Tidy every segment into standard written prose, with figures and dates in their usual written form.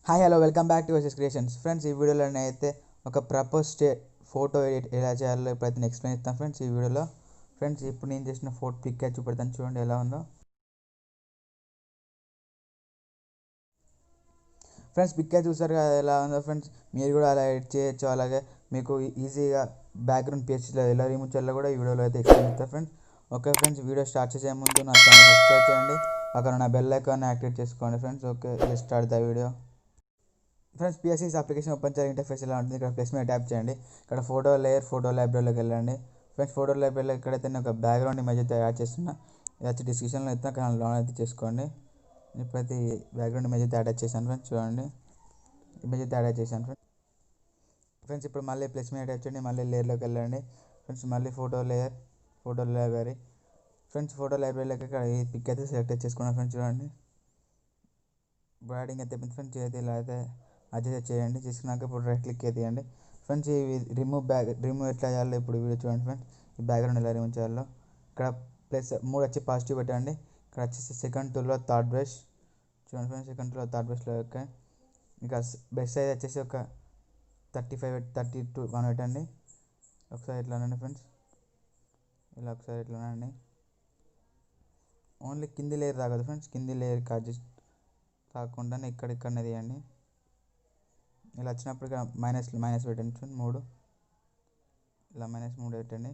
Hi hello welcome back to versus creations friends. ఈ వీడియోలో అయితే ఒక ప్రపోజ్ ఫోటో ఎడిట్ ఎలా చేయాలో ఇప్పుడైతే నేను ఎక్స్ప్లెయిన్ ఇస్తాను ఫ్రెండ్స్. ఈ వీడియోలో ఫ్రెండ్స్ ఇప్పుడు నేను చేసిన ఫోటో పిక్ అయితే చూపెడతాను, చూడండి ఎలా ఉందో. ఫ్రెండ్స్ పిక్ అయితే చూసారు కదా ఎలా ఉందో ఫ్రెండ్స్. మీరు కూడా అలా ఎడిట్ చేయొచ్చు, అలాగే మీకు ఈజీగా బ్యాక్గ్రౌండ్ పేజ్లో ఎలా రిమూవ్ చేయాలో కూడా ఈ వీడియోలో అయితే ఎక్స్ప్లెయిన్ ఇస్తాను friends. Okay friends, video start చేసే ముందు నా ఛానల్ సబ్స్క్రైబ్ చేయండి, అక్కడ నా బెల్ ఐకాన్ యాక్టివేట్ చేసుకోండి friends. Okay, let's start the video. Friends పిఎస్సిస్ అప్లికేషన్ ఓపెన్ చేయాలి, ఇంటర్ఫేస్ ఇలా ఉంటుంది. ఇక్కడ ప్లస్ మీద ట్యాప్ చేయండి, ఇక్కడ ఫోటో లేయర్ ఫోటో లైబ్రరీలోకి వెళ్ళండి. ఫ్రెండ్స్ ఫోటో లైబ్రరీలో ఇక్కడైతే నేను ఒక బ్యాక్గ్రౌండ్ ఇమేజ్ అయితే యాడ్ చేస్తున్నా, ఇది వచ్చి డిస్క్రిప్షన్లో అయితే అక్కడ డౌన్లోడ్ అయితే చేసుకోండి. ఇప్పుడైతే బ్యాక్గ్రౌండ్ ఇమేజ్ అయితే యాడ్ చేశాను ఫ్రెండ్స్, చూడండి ఇమేజ్ అయితే యాడ్ చేశాను ఫ్రెండ్స్. ఫ్రెండ్స్ ఇప్పుడు మళ్ళీ ప్లస్ మీద ట్యాప్ చేయండి, మళ్ళీ లేయర్లోకి వెళ్ళండి. ఫ్రెండ్స్ మళ్ళీ photo layer photo library. Friends photo లైబ్రరీలోకి ఇక్కడ ఈ పిక్ అయితే సెలెక్ట్ చేసుకున్నాను ఫ్రెండ్స్, చూడండి బ్రాడింగ్ అయితే ఫ్రెండ్స్ అయితే ఇలా అయితే అడ్జస్ట్ చేయండి. చేసుకున్నాక ఇప్పుడు రైట్ క్లిక్ చేయండి ఫ్రెండ్స్. ఈ రిమూవ్ ఎట్లా చేయాలో ఇప్పుడు వీడియో చూడండి ఫ్రెండ్స్. ఈ బ్యాక్గ్రౌండ్ ఎలా రిమూవ్ చేయాలో ఇక్కడ ప్లస్ 3 వచ్చి పాజిటివ్ పెట్టండి. ఇక్కడ వచ్చేసి సెకండ్ టూల్లో థర్డ్ బ్రష్ చూడండి ఫ్రెండ్స్, సెకండ్ టూల్లో థర్డ్ బ్రష్లో ఓకే. ఇంకా బ్రష్ సైజ్ వచ్చేసి ఒక 32 పెట్టండి. ఒకసారి ఇట్లా అనండి ఫ్రెండ్స్, ఇలా ఒకసారి ఇట్లా అనండి. ఓన్లీ కింది లేయర్ తాగదు ఫ్రెండ్స్, కింది లేయర్కి అడ్జస్ట్ కాకుండా ఇక్కడనే తీయండి. ఇలా వచ్చినప్పుడు ఇక్కడ మైనస్ పెట్టండి ఫ్రెండ్స్ 3, ఇలా -3 పెట్టండి.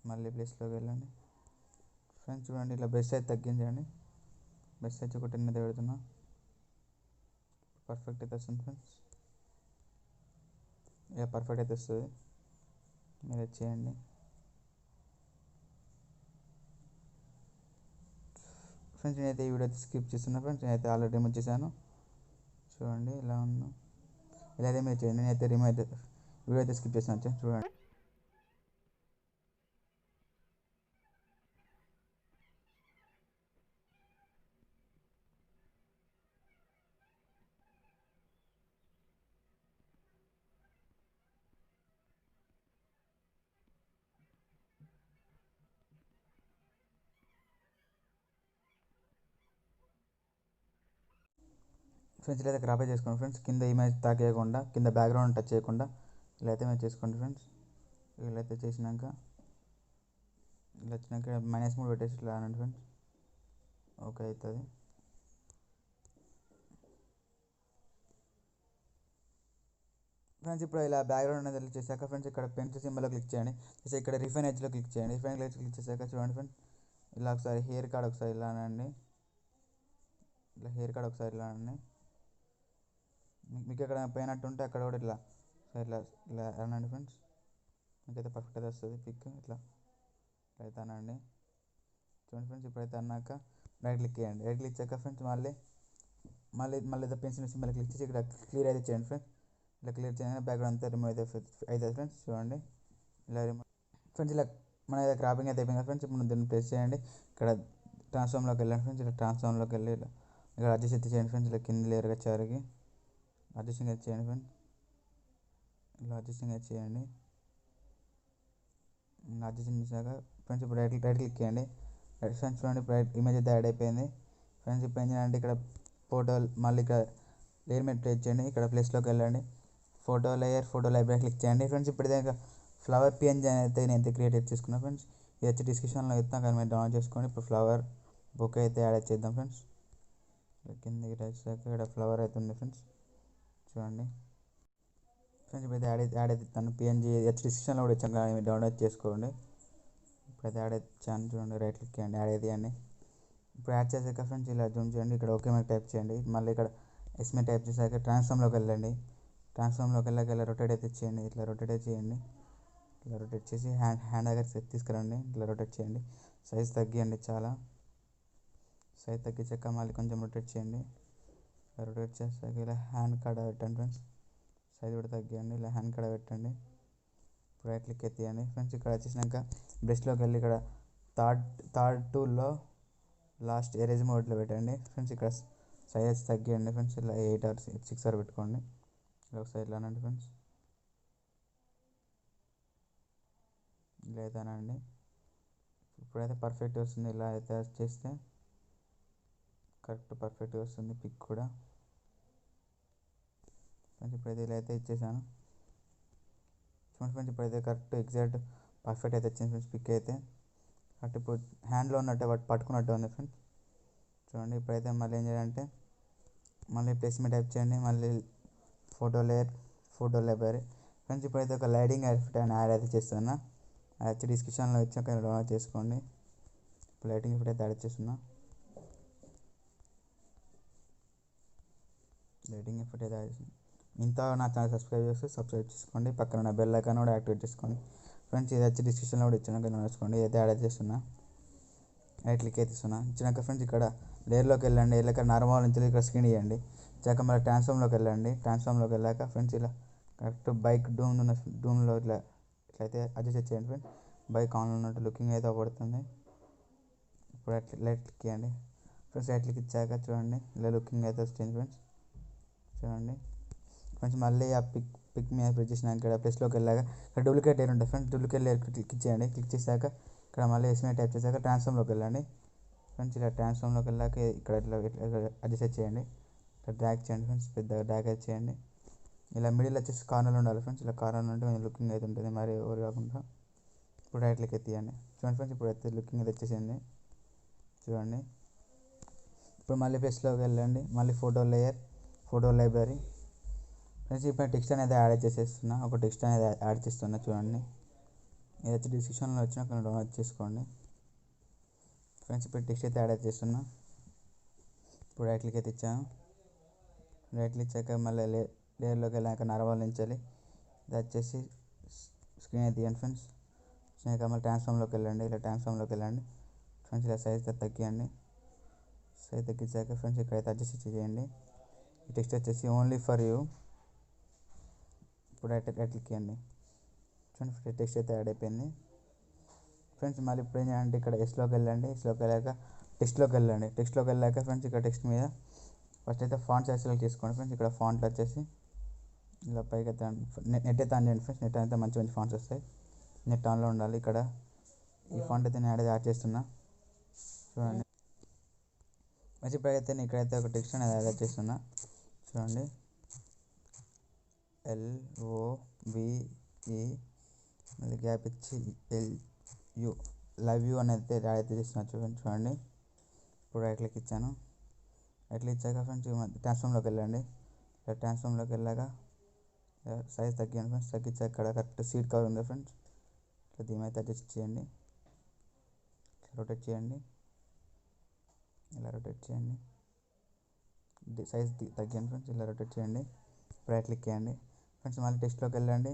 మళ్ళీ ప్లేస్లోకి వెళ్ళండి ఫ్రెండ్స్, చూడండి ఇలా బ్రష్ అయితే తగ్గించండి. బ్రష్ అయితే ఒక 10 అయితే పెడుతున్నా, పర్ఫెక్ట్ అయితే వస్తుంది ఫ్రెండ్స్. ఇలా పర్ఫెక్ట్ అయితే వస్తుంది, మీరు చేయండి. ఫ్రెండ్స్ నేనైతే ఈ వీడియో అయితే స్కిప్ చేస్తున్నా ఫ్రెండ్స్, నేనైతే ఆల్రెడీ రిమూవ్ చేశాను. చూడండి ఇలా ఉన్నా, ఇలా అయితే మీరు చేయండి. నేనైతే రిమూవ్ అయితే వీడియో అయితే స్కిప్ చేస్తాను చూడండి. ఫ్రెండ్స్ ఇలా అయితే క్రాప్ చేసుకోండి ఫ్రెండ్స్, కింద ఇమేజ్ తాకేయకుండా, కింద బ్యాక్గ్రౌండ్ టచ్ చేయకుండా ఇలా అయితే మీరు చేసుకోండి ఫ్రెండ్స్. ఇలా అయితే చేసినాక ఇలా వచ్చినాక -3 పెట్టేసి ఇట్లా అనండి ఫ్రెండ్స్, ఓకే అవుతుంది. ఫ్రెండ్స్ ఇప్పుడు ఇలా బ్యాక్గ్రౌండ్ అనేది చేశాక ఫ్రెండ్స్ ఇక్కడ పెన్సిల్ సింబల్లో క్లిక్ చేయండి. చేసి ఇక్కడ రిఫైన్ ఎడ్జ్లో క్లిక్ చేయండి. రిఫైన్ ఎడ్జ్ క్లిక్ చేశాక చూడండి ఫ్రెండ్స్, ఇలా ఒకసారి హెయిర్ కార్డ్ ఒకసారి ఇలా అనండి. ఇలా హెయిర్ కార్డ్ ఒకసారి ఇలా అనండి. మీకు ఎక్కడ పోయినట్టు ఉంటే అక్కడ కూడా ఇట్లా ఇట్లా ఇలా అనండి ఫ్రెండ్స్, మీకైతే పర్ఫెక్ట్ అయితే వస్తుంది పిక్. ఇట్లా అయితే అనండి. చూడండి ఫ్రెండ్స్ ఇప్పుడైతే అన్నాక రైట్ క్లిక్ చేయండి. రైట్ క్లిక్ చేశాక ఫ్రెండ్స్ మళ్ళీ పెన్సిల్ సింబల్ క్లిక్ చేసి ఇక్కడ క్లియర్ అయితే చేయండి ఫ్రెండ్స్. ఇలా క్లియర్ చేయగానే బ్యాక్గ్రౌండ్ అంతా రిమూవ్ అయితే అవుతుంది ఫ్రెండ్స్, చూడండి ఇలా రిమూవ్. ఫ్రెండ్స్ ఇలా మన అయితే క్రాపింగ్ అయితే అయిపోయింది ఫ్రెండ్స్. ఇప్పుడు దీన్ని ప్రెస్ చేయండి, ఇక్కడ ట్రాన్స్ఫామ్లోకి వెళ్ళండి ఫ్రెండ్స్. ఇలా ట్రాన్స్ఫామ్లోకి వెళ్ళి ఇలా ఇక్కడ అడ్జస్ట్ అయితే చేయండి ఫ్రెండ్స్. ఇలా కింద లేయర్గా చివరికి అడ్జస్టింగ్ అయితే చేయండి ఫ్రెండ్స్. ఇలా అడ్జస్టింగ్ అయితే చేయండి. అడ్జస్టింగ్ చేశాక ఫ్రెండ్స్ ఇప్పుడు రైట్ క్లిక్ చేయండి. ఫ్రెండ్స్ చూడండి ఇప్పుడు ఇమేజ్ అయితే యాడ్ అయిపోయింది ఫ్రెండ్స్. ఇప్పుడు ఏం చేయాలంటే ఇక్కడ ఫోటో మళ్ళీ ఇక్కడ లేయర్ మీద ప్లేస్ చేయండి, ఇక్కడ ప్లేస్లోకి వెళ్ళండి, photo layer photo library click చేయండి ఫ్రెండ్స్. ఇప్పుడు ఇదే ఫ్లవర్ పిఎన్జీ అయితే నేనైతే క్రియేట్ చేసుకున్నాను ఫ్రెండ్స్. ఇది వచ్చి డిస్క్రిప్షన్లో ఇస్తాను, కానీ మీరు డౌన్లోడ్ చేసుకోండి. ఇప్పుడు ఫ్లవర్ బుక్ అయితే యాడ్ చేద్దాం ఫ్రెండ్స్. కిందకి వచ్చాక ఇక్కడ ఫ్లవర్ అయితే ఉంది ఫ్రెండ్స్, చూడండి ఫ్రెండ్స్. ఇప్పుడు యాడ్ అయితే ఇస్తాను పిఎన్జీ డిస్క్రిప్షన్లో కూడా ఇచ్చాను, కానీ మీరు డౌన్లోడ్ చేసుకోండి. ఇప్పుడైతే యాడ్ ఇచ్చాను చూడండి, రైట్ క్లిక్ చేయండి, యాడ్ అయితే. ఇప్పుడు యాడ్ చేసాక ఫ్రెండ్స్ ఇలా జూమ్ చేయండి, ఇక్కడ ఓకే మీద టైప్ చేయండి. మళ్ళీ ఇక్కడ ఎస్ మీద టైప్ చేశాక ట్రాన్స్ఫామ్లోకి వెళ్ళండి. ట్రాన్స్ఫామ్లోకి వెళ్ళాక ఇలా రొటేట్ అయితే చేయండి, ఇట్లా రొటేట్ అయితే చేయండి. ఇలా రొటేట్ చేసి హ్యాండ్ దగ్గర తీసుకురండి, ఇట్లా రొటేట్ చేయండి. సైజ్ తగ్గియండి, చాలా సైజ్ తగ్గించాక మళ్ళీ కొంచెం రొటేట్ చేయండి. ఇలా రొటేట్ చేసాక ఇలా హ్యాండ్ కాడ పెట్టండి ఫ్రెండ్స్, సైజ్ కూడా తగ్గియండి. ఇలా హ్యాండ్ కాడ పెట్టండి. ఇప్పుడు రైట్ క్లిక్ ఎత్తియండి ఫ్రెండ్స్. ఇక్కడ వచ్చేసినాక బ్రష్లోకి వెళ్ళి ఇక్కడ థర్డ్ టూల్లో లాస్ట్ ఎరేజ్ మోడ్లో పెట్టండి ఫ్రెండ్స్. ఇక్కడ సైజ్ తగ్గియండి ఫ్రెండ్స్, ఇలా 8 or 6 పెట్టుకోండి. ఇలా ఒకసారి ఇలా అనండి ఫ్రెండ్స్, ఇలా అయితే అనండి. ఇప్పుడైతే పర్ఫెక్ట్ వస్తుంది. ఇలా అయితే చేస్తే కరెక్ట్ పర్ఫెక్ట్గా వస్తుంది పిక్ కూడా. ఫ్రెండ్స్ ఇప్పుడైతే ఇలా అయితే ఇచ్చేసాను. చూడండి ఫ్రెండ్స్ ఇప్పుడైతే కరెక్ట్ ఎగ్జాక్ట్ పర్ఫెక్ట్ అయితే వచ్చింది ఫ్రెండ్స్. పిక్ అయితే కరెక్ట్ ఇప్పుడు హ్యాండ్లో ఉన్నట్టే వాటి పట్టుకున్నట్టు ఉంది ఫ్రెండ్స్. చూడండి ఇప్పుడైతే మళ్ళీ ఏం చేయాలంటే మళ్ళీ ప్లేస్మెంట్ టైప్ చేయండి. మళ్ళీ photo layer, photo library. Friends ఇప్పుడైతే ఒక లైటింగ్ ఎఫెక్ట్ అని యాడ్ అయితే చేస్తున్నా. అది వచ్చి డిస్క్రిప్షన్లో వచ్చాక డౌన్లోడ్ చేసుకోండి. ఇప్పుడు లైటింగ్ ఎఫెక్ట్ అయితే యాడ్ చేస్తున్నా. లైటింగ్ ఎఫెక్ట్ అయితే యాడ్ చేస్తున్నా. ఇంత నా ఛానల్ సబ్స్క్రైబ్ చేసుకోండి. పక్కన ఉన్న బెల్ ఐకాన్ కూడా యాక్టివేట్ చేసుకోండి. ఫ్రెండ్స్ ఇది వచ్చి డిస్క్రిప్షన్లో కూడా ఇచ్చాను, డౌన్లోడ్ చేసుకోండి. అయితే యాడ్ చేస్తున్నా. రైట్ క్లిక్ అయితే ఇస్తున్నా. ఇచ్చినాక ఫ్రెండ్స్ ఇక్కడ లేయర్లోకి వెళ్ళండి. వెళ్ళాక నార్మల్ నుంచి ఇక్కడ స్క్రీన్ ఇవ్వండి. ఇచ్చాక మళ్ళీ ట్రాన్స్ఫామ్లోకి వెళ్ళండి. ట్రాన్స్ఫామ్లోకి వెళ్ళాక ఫ్రెండ్స్ ఇలా కరెక్ట్ బైక్ డూమ్లో ఇట్లయితే అడ్జస్ట్ చేయండి ఫ్రెండ్స్. బైక్ ఆన్లో ఉన్నట్టు లుకింగ్ అయితే పడుతుంది. ఇప్పుడు లైట్ క్లిక్ చేయండి ఫ్రెండ్స్. లైట్ క్లిక్ ఇచ్చాక చూడండి ఇలా లుకింగ్ అయితే వచ్చింది ఫ్రెండ్స్. చూడండి ఫ్రెండ్స్ మళ్ళీ ఆ పిక్ మీద ప్రెస్ చేసినాక ఇక్కడ ప్లస్లోకి వెళ్ళాక ఇక్కడ డూప్లికేట్ లేయర్ ఉంటుంది ఫ్రెండ్స్. డూప్లికేట్ లేయర్ క్లిక్ చేయండి. క్లిక్ చేశాక ఇక్కడ మళ్ళీ ఎస్ఎంఏ టైప్ చేశాక ట్రాన్స్ఫామ్లోకి వెళ్ళండి ఫ్రెండ్స్. ఇలా ట్రాన్స్ఫామ్లోకి వెళ్ళాక ఇక్కడ ఇట్లా అడ్జస్ట్ చేయండి. ఇట్లా డ్రాగ్ చేయండి ఫ్రెండ్స్. పెద్దగా డ్రాగ్ అయితే చేయండి. ఇలా మిడిల్ వచ్చేసి కార్నర్లో ఉండాలి ఫ్రెండ్స్. ఇలా కార్నర్ ఉంటే కొంచెం లుకింగ్ అయితే ఉంటుంది, మరి ఎవరు కాకుండా. ఇప్పుడు రైట్ క్లిక్ తీయండి. చూడండి ఫ్రెండ్స్ ఇప్పుడు అయితే లుకింగ్ అయితే వచ్చేసింది. చూడండి ఇప్పుడు మళ్ళీ ప్లస్లోకి వెళ్ళండి. మళ్ళీ photo layer, photo library. Friends ఇప్పుడు టెక్స్ట్ అనేది యాడ్ చేసేస్తున్నా. ఒక టెక్స్ట్ అనేది యాడ్ చేస్తున్నా. చూడండి ఇది వచ్చి డిస్క్రిప్షన్లో వచ్చిన కొన్ని డౌన్లోడ్ చేసుకోండి ఫ్రెండ్స్. ఇప్పుడు టెక్స్ట్ అయితే యాడ్ చేస్తున్నా. ఇప్పుడు రైట్ క్లిక్ అయితే ఇచ్చాను. రైట్ క్లిక్ ఇచ్చాక మళ్ళీ లేయర్లోకి వెళ్ళాక నార్మల్ నుంచి ఇది వచ్చేసి స్క్రీన్ అయితే తీయండి ఫ్రెండ్స్. వచ్చినాక మళ్ళీ ట్రాన్స్ఫామ్లోకి వెళ్ళండి. ఇలా ట్రాన్స్ఫామ్లోకి వెళ్ళండి ఫ్రెండ్స్. ఇలా సైజ్ తగ్గియండి. సైజ్ తగ్గించాక ఫ్రెండ్స్ ఇక్కడైతే అడ్జస్ట్ చేయండి. ఈ టెక్స్ట్ వచ్చేసి ఓన్లీ ఫర్ యూ. ఇప్పుడు రైట్ క్లిక్ చేయండి. చూడండి టెక్స్ట్ అయితే యాడ్ అయిపోయింది ఫ్రెండ్స్. మళ్ళీ ఇప్పుడు ఏం చేయాలంటే ఇక్కడ ఎస్లోకి వెళ్ళండి. ఎస్లోకి వెళ్ళాక టెక్స్ట్లోకి వెళ్ళండి. టెక్స్ట్లోకి వెళ్ళాక ఫ్రెండ్స్ ఇక్కడ టెక్స్ట్ మీద ఫస్ట్ అయితే ఫాంట్ సైజ్ సెలెక్ట్ చేసుకోండి ఫ్రెండ్స్. ఇక్కడ ఫాంట్లు వచ్చేసి ఇలా పైకి అయితే నెట్ అయితే ఆన్ చేయండి ఫ్రెండ్స్. నెట్ అయితే మంచి మంచి ఫాంట్స్ వస్తాయి. నెట్ ఆన్లో ఉండాలి. ఇక్కడ ఈ ఫాంట్ అయితే నేను యాడ్ చేస్తున్నా. చూడండి మంచి ఇప్పుడైతే నేను ఇక్కడైతే ఒక టెక్స్ట్ అనేది యాడ్ చేస్తున్నా. చూడండి LOVE మళ్ళీ గ్యాప్ ఇచ్చి LU లవ్ యూ అనేది యాడ్ అయితే చేస్తున్నా. చూడండి ఇప్పుడు రైట్ క్లిక్ ఇచ్చాను. రైట్ క్లిక్ ఇచ్చాక ఫ్రెండ్స్ ట్రాన్స్ఫామ్లోకి వెళ్ళండి. ఇలా ట్రాన్స్ఫామ్లోకి వెళ్ళాక సైజ్ తగ్గాను ఫ్రెండ్స్. తగ్గించాక ఇక్కడ కరెక్ట్ సీట్ కవర్ ఉంది ఫ్రెండ్స్. ఇట్లా దీని అయితే అడ్జస్ట్ చేయండి. ఇట్లా రొటేట్ చేయండి. ఇలా రొటేట్ చేయండి. సైజ్ తగ్గాను ఫ్రెండ్స్. ఇలా రొటేట్ చేయండి. రైట్ క్లిక్ చేయండి ఫ్రెండ్స్. మళ్ళీ టెక్స్ట్లోకి వెళ్ళండి.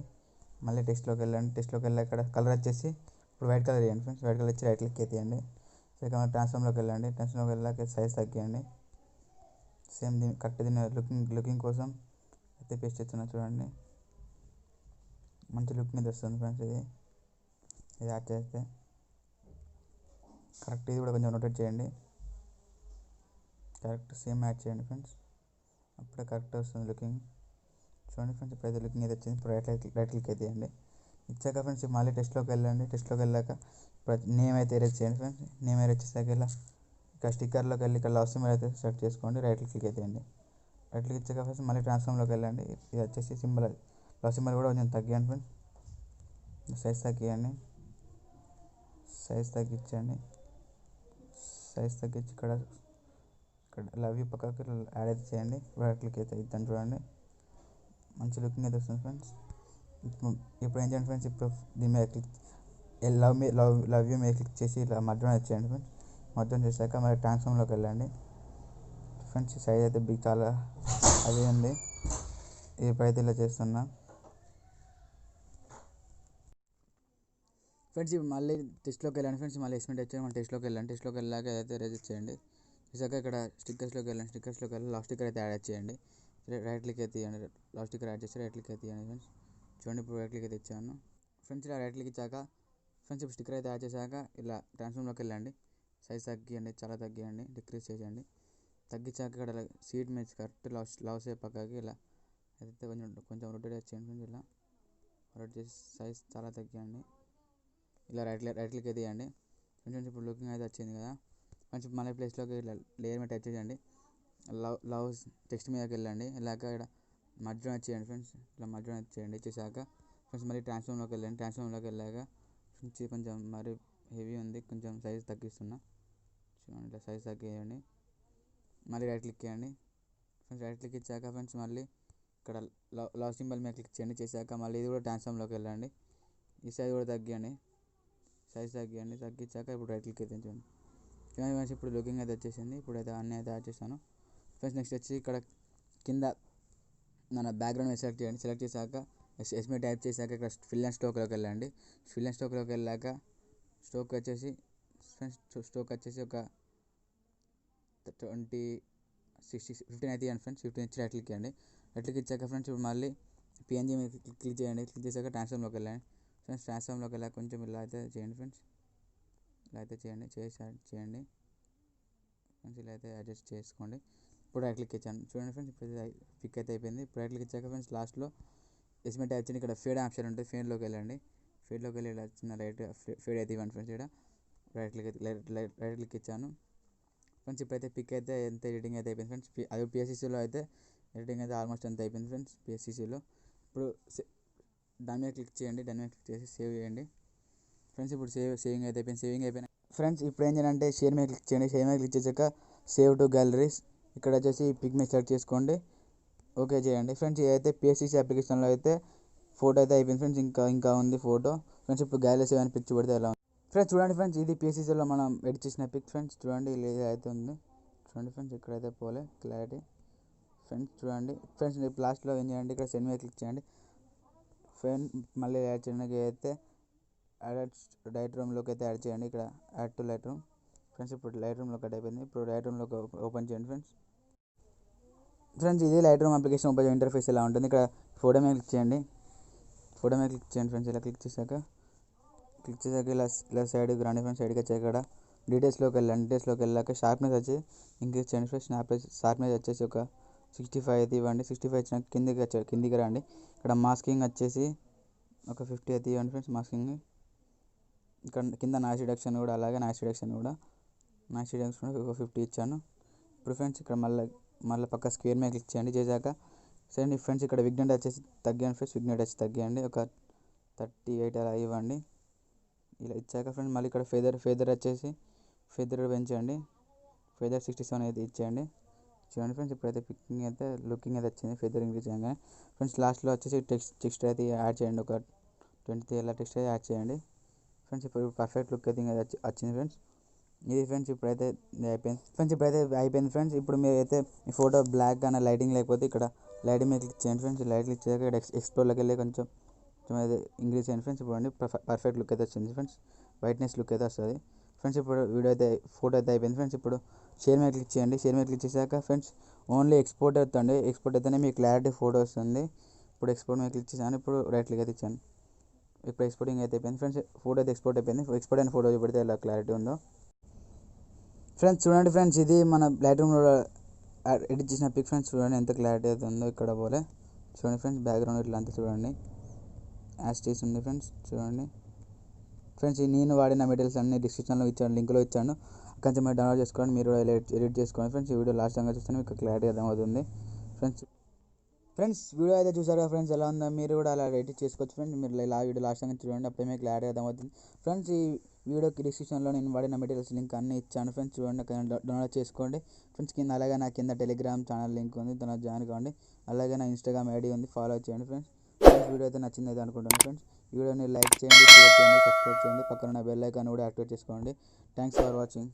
మళ్ళీ టెక్స్ట్లోకి వెళ్ళండి. టెక్స్ట్లోకి వెళ్ళాక ఇక్కడ కలర్ వచ్చేసి ఇప్పుడు వైట్ కలర్ వేయండి ఫ్రెండ్స్. వైట్ కలర్ వచ్చి రైట్ క్లిక్ తీయండి. ఇక మళ్ళీ ట్రాన్స్ఫామ్లోకి వెళ్ళండి. ట్రాన్స్ఫామ్లోకి వెళ్ళాక సైజ్ తగ్గియండి. సేమ్ దీని కరెక్ట్ దీని లుకింగ్ కోసం అయితే పేస్ట్ చేస్తున్నా. చూడండి మంచి లుక్ మీద వస్తుంది ఫ్రెండ్స్. ఇది యాడ్ చేస్తే కరెక్ట్ ఇది కూడా కొంచెం రొటేట్ చేయండి. కరెక్ట్ సేమ్ యాడ్ చేయండి ఫ్రెండ్స్. అప్పుడే కరెక్ట్ వస్తుంది లుకింగ్. చూడండి ఫ్రెండ్స్ ఇప్పుడైతే లుకింగ్ అయితే వచ్చింది. ఇప్పుడు రైట్ క్లిక్ అయితే ఇవ్వండి. ఇచ్చాక ఫ్రెండ్స్ మళ్ళీ టెస్ట్లోకి వెళ్ళండి. టెస్ట్లోకి వెళ్ళాక ఇప్పుడు నేమ్ అయితే ఎరేజ్ చేయండి ఫ్రెండ్స్. నేమ్ ఎరేజ్ చేసాక ఇలా ఇక్కడ స్టిక్కర్లోకి వెళ్ళి ఇక్కడ లవ్ సింబల్ అయితే సెలెక్ట్ చేసుకోండి. రైట్ క్లిక్ అయితే ఇవ్వండి. రైట్ క్లిక్ ఇచ్చాక ఫ్రెండ్స్ మళ్ళీ ట్రాన్స్ఫామ్లోకి వెళ్ళండి. ఇది వచ్చేసి సింబల్ లవ్ సింబల్ కూడా కొంచెం తగ్గియండి ఫ్రెండ్స్. సైజ్ తగ్గియండి. సైజ్ తగ్గించండి. సైజ్ తగ్గించి ఇక్కడ లవ్ యూ పక్కకి యాడ్ అయితే చేయండి. రైట్ క్లిక్ అయితే ఇద్దాం. చూడండి మంచి లుకింగ్ అయితే వస్తుంది ఫ్రెండ్స్. ఇప్పుడు ఏం చేయండి ఫ్రెండ్స్, ఇప్పుడు దీని మీద క్లిక్ లవ్ యూ మీద క్లిక్ చేసి ఇలా మధ్యలో వచ్చేయండి ఫ్రెండ్స్. మధ్యలో చేశాక మరి ట్రాన్స్ఫామ్లోకి వెళ్ళండి ఫ్రెండ్స్. సైజ్ అయితే బిగ్ చాలా అది ఉంది. ఇప్పుడైతే ఇలా చేస్తున్నా ఫ్రెండ్స్. ఇప్పుడు మళ్ళీ టెస్ట్లోకి వెళ్ళండి ఫ్రెండ్స్. మళ్ళీ ఎక్స్పెంట్ వచ్చాక మన టెస్ట్లోకి వెళ్ళండి. టెస్ట్లోకి వెళ్ళాక అయితే రేజ్ చేయండి. చేశాక ఇక్కడ స్టిక్కర్స్లోకి వెళ్ళండి. స్టిక్కర్స్లోకి వెళ్ళి లాస్ట్ స్టిక్కర్ అయితే యాడ్ చేయండి. రైట్ క్లిక్ అయితే ఇవ్వండి. లాస్ట్ స్టిక్కర్ యాడ్ చేసి రైట్ క్లిక్ అయితే ఇవ్వండి ఫ్రెండ్స్. చూడండి ఇప్పుడు రైట్ క్లిక్ అయితే ఇచ్చాను ఫ్రెండ్స్. ఇలా రైట్ క్లిక్ ఇచ్చాక ఫ్రెండ్స్ ఇప్పుడు స్టిక్కర్ అయితే యాడ్ చేశాక ఇలా ట్రాన్స్ఫామ్లోకి వెళ్ళండి. సైజ్ తగ్గియండి, చాలా తగ్గియండి, డిక్రీజ్ చేయండి. తగ్గించాక ఇక్కడ సీట్ మీద కరెక్ట్ లవ్ షేప్ పక్కకి ఇలా అయితే కొంచెం రొటేట్ చేయండి. ఇలా రొటేట్ చేసి సైజ్ చాలా తగ్గియండి. ఇలా రైట్ క్లిక్ అయితే ఇవ్వండి ఫ్రెండ్స్. ఇప్పుడు లుకింగ్ అయితే వచ్చింది కదా. కొంచెం మళ్ళీ ప్లేస్లోకి ఇట్లా లేయర్ మీద టచ్ చేయండి. లవ్ టెక్స్ట్ మీదకి వెళ్ళండి. వెళ్ళాక ఇక్కడ మధ్యలో వచ్చేయండి ఫ్రెండ్స్. ఇట్లా మధ్యలో వచ్చేయండి. చేశాక ఫ్రెండ్స్ మళ్ళీ ట్రాన్స్ఫార్మ్లోకి వెళ్ళండి. ట్రాన్స్ఫార్మ్లోకి వెళ్ళాక ఫ్రెండ్స్ కొంచెం మరి హెవీ ఉంది, కొంచెం సైజ్ తగ్గిస్తున్నా. చూడండి ఇట్లా సైజ్ తగ్గియండి. మళ్ళీ రైట్ క్లిక్ చేయండి ఫ్రెండ్స్. రైట్ క్లిక్ ఇచ్చాక ఫ్రెండ్స్ మళ్ళీ ఇక్కడ లవ్ సింబల్ మీద క్లిక్ చేయండి. చేశాక మళ్ళీ ఇది కూడా ట్రాన్స్ఫార్మ్లోకి వెళ్ళండి. ఈ సైజ్ కూడా తగ్గియండి. సైజ్ తగ్గించాక ఇప్పుడు రైట్ క్లిక్ అయితే చూడండి ఫ్రెండ్స్. ఇప్పుడు లుకింగ్ అయితే వచ్చేసింది. ఇప్పుడు అయితే అన్నీ అయితే యాడ్ చేశాను ఫ్రెండ్స్. నెక్స్ట్ వచ్చి ఇక్కడ కింద మన బ్యాక్గ్రౌండ్ సెలెక్ట్ చేయండి. సెలెక్ట్ చేశాక ఎస్ఎంఏ టైప్ చేశాక ఇక్కడ ఫిల్ అండ్ స్ట్రోక్లోకి వెళ్ళండి. ఫిల్ అండ్ స్ట్రోక్లోకి వెళ్ళాక స్ట్రోక్ వచ్చేసి ఫ్రెండ్స్ ఒక 20, 60, 15 అయితే ఇవ్వండి ఫ్రెండ్స్. 15 ఇచ్చి రైట్ క్లిక్ చేయండి. రైట్ క్లిక్ ఇచ్చాక ఫ్రెండ్స్ ఇప్పుడు మళ్ళీ పిఎన్జీ మీద క్లిక్ చేయండి. క్లిక్ చేశాక ట్రాన్స్ఫార్మ్లోకి వెళ్ళండి ఫ్రెండ్స్. ట్రాన్స్ఫార్మ్లోకి వెళ్ళాక కొంచెం ఇలా అయితే చేయండి ఫ్రెండ్స్. ఇలా అయితే చేయండి. చేయండి ఫ్రెండ్స్. ఇలా అయితే అడ్జస్ట్ చేసుకోండి. ఇప్పుడు రైట్ క్లిక్ ఇచ్చాను చూడండి ఫ్రెండ్స్. ఇప్పుడు పిక్ అయితే అయిపోయింది. ఇప్పుడు రైట్ క్లిక్ ఇచ్చాక ఫ్రెండ్స్ లాస్ట్లో ఎస్ఎంఏ టైప్ చేయండి. ఇక్కడ ఫేడ్ ఆప్షన్ ఉంటుంది. ఫేడ్లోకి వెళ్ళండి. ఫేడ్లోకి వెళ్ళి ఇలా చిన్న ఫేడ్ అయితే ఇవ్వండి ఫ్రెండ్స్. ఇక్కడ రైట్ క్లిక్ ఇచ్చాను ఫ్రెండ్స్. ఇప్పుడైతే పిక్ అయితే ఎంత ఎడిటింగ్ అయితే అయిపోయింది ఫ్రెండ్స్. అది పిఎస్సిసిలో అయితే ఎడిటింగ్ అయితే ఆల్మోస్ట్ ఎంత అయిపోయింది ఫ్రెండ్స్. పిఎస్సిసిలో ఇప్పుడు దాని మీద క్లిక్ చేయండి. దాని మీద క్లిక్ చేసి సేవ్ చేయండి ఫ్రెండ్స్. ఇప్పుడు సేవింగ్ అయితే అయిపోయింది. సేవింగ్ అయిపోయినాయి ఫ్రెండ్స్. ఇప్పుడు ఏం చేయాలంటే షేర్ మీద క్లిక్ చేయండి. షేర్ మీద క్లిక్ చేసాక సేవ్ టు గ్యాలరీస్ ఇక్కడ వచ్చేసి పిక్ మీద సెలెక్ట్ చేసుకోండి. ఓకే చేయండి ఫ్రెండ్స్. ఇదైతే పిఎస్సిసి అప్లికేషన్లో అయితే ఫోటో అయితే అయిపోయింది ఫ్రెండ్స్. ఇంకా ఉంది ఫోటో ఫ్రెండ్స్. ఇప్పుడు గ్యాలరీ సేవ్ అని పిక్ పెడితే ఎలా ఉంది ఫ్రెండ్స్ చూడండి ఫ్రెండ్స్. ఇది పిఎస్సిసిలో మనం ఎడిట్ చేసిన పిక్ ఫ్రెండ్స్. చూడండి ఇలా అయితే ఉంది చూడండి ఫ్రెండ్స్. ఇక్కడైతే పోలే క్లారిటీ ఫ్రెండ్స్. చూడండి ఫ్రెండ్స్. లాస్ట్లో ఏం చేయండి, ఇక్కడ సెండ్ మీద క్లిక్ చేయండి ఫ్రెండ్. మళ్ళీ యాడ్ చేయడానికి అయితే లైట్ రూమ్లోకి అయితే యాడ్ చేయండి. ఇక్కడ add to light room friends. ఇప్పుడు లైట్ రూమ్లో కట్ అయిపోయింది. ఇప్పుడు లైట్ రూమ్లోకి ఓపెన్ చేయండి ఫ్రెండ్స్. ఇది light room application open interface ఇలా ఉంటుంది. ఇక్కడ ఫోటో మీద క్లిక్ చేయండి. ఫ్రెండ్స్. ఇలా క్లిక్ చేశాక ఇలా సైడ్కి రండి ఫ్రెండ్స్. సైడ్కి వచ్చాక ఇక్కడ డీటెయిల్స్లోకి వెళ్ళండి. డీటెయిల్స్లోకి వెళ్ళాక షార్ప్నెస్ వచ్చి ఇంక్రీజ్ చేయండి ఫ్రెండ్స్. షార్ప్నెస్ వచ్చేసి ఒక 65 అయితే ఇవ్వండి. 65 ఇచ్చిన కిందికి రండి. ఇక్కడ మాస్కింగ్ వచ్చేసి ఒక 50 అయితే ఇవ్వండి ఫ్రెండ్స్. మాస్కింగ్ ఇక్కడ కింద నాయిస్ రిడక్షన్ కూడా అలాగే నాయిస్ రిడక్షన్ ఒక 50 ఇచ్చాను. ఇప్పుడు ఫ్రెండ్స్ ఇక్కడ మళ్ళీ పక్క స్క్వేర్ మీద క్లిక్ చేయండి. చేశాక సరే ఫ్రెండ్స్ ఇక్కడ విగ్నెట్ వచ్చేసి తగ్గియండి ఫ్రెండ్స్. విగ్నెట్ వచ్చి తగ్గియండి ఒక 38 అలా ఇవ్వండి. ఇలా ఇచ్చాక ఫ్రెండ్స్ మళ్ళీ ఇక్కడ ఫెదర్ వచ్చేసి పెంచండి. ఫెదర్ 67 అయితే ఇచ్చేయండి. చూడండి ఫ్రెండ్స్. ఇప్పుడైతే పికింగ్ అయితే లుకింగ్ అయితే వచ్చింది ఫెదర్ ఇంక్రీజ్ చేయగానే ఫ్రెండ్స్. లాస్ట్లో వచ్చేసి టెక్స్ట్ అయితే యాడ్ చేయండి. ఒక 20 ఇలా టెక్స్ట్ అయితే యాడ్ చేయండి ఫ్రెండ్స్. ఇప్పుడు పర్ఫెక్ట్ లుక్ అయితే వచ్చింది ఫ్రెండ్స్. ఇది ఫ్రెండ్స్ ఇప్పుడైతే అయిపోయింది ఫ్రెండ్స్. ఇప్పుడు మీరు అయితే మీ ఫోటో బ్లాక్ కానీ లైటింగ్ లేకపోతే ఇక్కడ లైటింగ్ మీద క్లిక్ చేయండి ఫ్రెండ్స్. లైట్ క్లిక్ చేయక ఇక్కడ ఎక్స్ప్లోర్లోకి వెళ్ళి కొంచెం అయితే ఇంక్రీజ్ చేయండి ఫ్రెండ్స్. ఇప్పుడు పర్ఫెక్ట్ లుక్ అయితే వచ్చింది ఫ్రెండ్స్. వైట్నెస్ లుక్ అయితే వస్తుంది ఫ్రెండ్స్. ఇప్పుడు ఫోటో అయితే అయిపోయింది ఫ్రెండ్స్. ఇప్పుడు షేర్ మీద క్లిక్ చేయండి. షేర్ మీద క్లిక్ చేశాక ఫ్రెండ్స్ ఓన్లీ ఎక్స్పోర్ట్ అవుతుంది. ఎక్స్పోర్ట్ అయితేనే మీకు క్లారిటీ ఫోటో వస్తుంది. ఇప్పుడు ఎక్స్పోర్ట్ మీద క్లిక్ చేశాను. ఇప్పుడు రైట్ క్లిక్ అయితే ఇచ్చాను. ఇప్పుడు ఎక్స్పోర్టింగ్ అయితే అయిపోయింది ఫ్రెండ్స్. ఫోటో అయితే ఎక్స్పోర్ట్ అయిపోయింది. ఎక్స్పోర్ట్ అయిన ఫోటో చూపెడితే ఎలా క్లారిటీ ఉందో ఫ్రెండ్స్. చూడండి ఫ్రెండ్స్. ఇది మన లైట్ రూమ్లో ఎడిట్ చేసిన పిక్ ఫ్రెండ్స్. చూడండి ఎంత క్లారిటీ అయితే ఉందో ఇక్కడ పోలే. చూడండి ఫ్రెండ్స్. బ్యాక్గ్రౌండ్ ఇట్లా అంతా చూడండి యాస్టీస్ ఉంది ఫ్రెండ్స్. చూడండి ఫ్రెండ్స్. నేను వాడిన మెటీరియల్స్ అన్ని డిస్క్రిప్షన్లో ఇచ్చాను, లింక్లో ఇచ్చాను. కొంచెం మీరు డౌన్లోడ్ చేసుకోండి. మీరు కూడా ఎడిట్ చేసుకోండి ఫ్రెండ్స్. ఈ వీడియో లాస్ట్ టైంగా చూస్తే మీకు క్లారిటీ అర్థమవుతుంది ఫ్రెండ్స్. వీడియో అయితే చూసారు కదా ఫ్రెండ్స్, ఎలా ఉందో మీరు కూడా అలా ఎడిట్ చేసుకోవచ్చు ఫ్రెండ్స్. మీరు వీడియో లాస్ట్ టైంగా చూడండి, అప్పుడే మీకు క్లారిటీ అర్థమవుతుంది ఫ్రెండ్స్. ఈ వీడియోకి డిస్క్రిప్షన్లో నేను వాడిన మెటీరియల్స్ లింక్ అన్నీ ఇచ్చాను ఫ్రెండ్స్. చూడండి డౌన్లోడ్ చేసుకోండి ఫ్రెండ్స్. అలాగే నా కింద టెలిగ్రామ్ ఛానల్ లింక్ ఉంది, దానిలో జాయిన్ కావండి. అలాగే నా ఇన్స్టాగ్రామ్ ఐడి ఉంది, ఫాలో చేయండి ఫ్రెండ్స్. వీడియో అయితే నచ్చింది అయితే అనుకుంటున్నాను ఫ్రెండ్స్. వీడియోని లైక్ చేయండి, షేర్ చేయండి, సబ్స్క్రైబ్ చేయండి. పక్కన బెల్ ఐకాన్ కూడా యాక్టివేట్ చేసుకోండి. Thanks for watching.